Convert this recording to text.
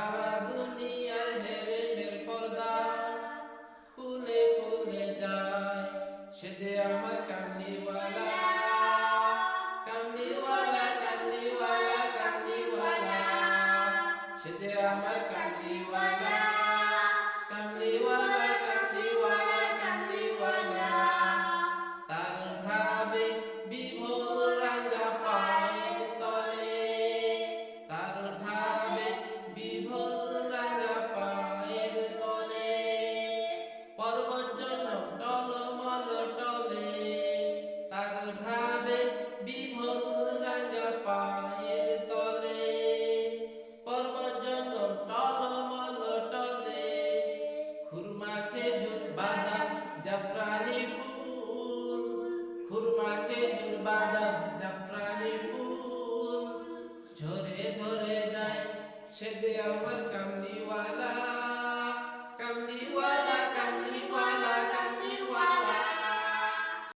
সারা দুনিয়ার হেরেমের পর্দা খুলে খুলে যায়। সে যে আমার কামলিওয়ালা, কামলিওয়ালা, কামলিওয়ালা, কামলিওয়ালা। সে যে আমার কামলিওয়ালা, কামলিওয়ালা,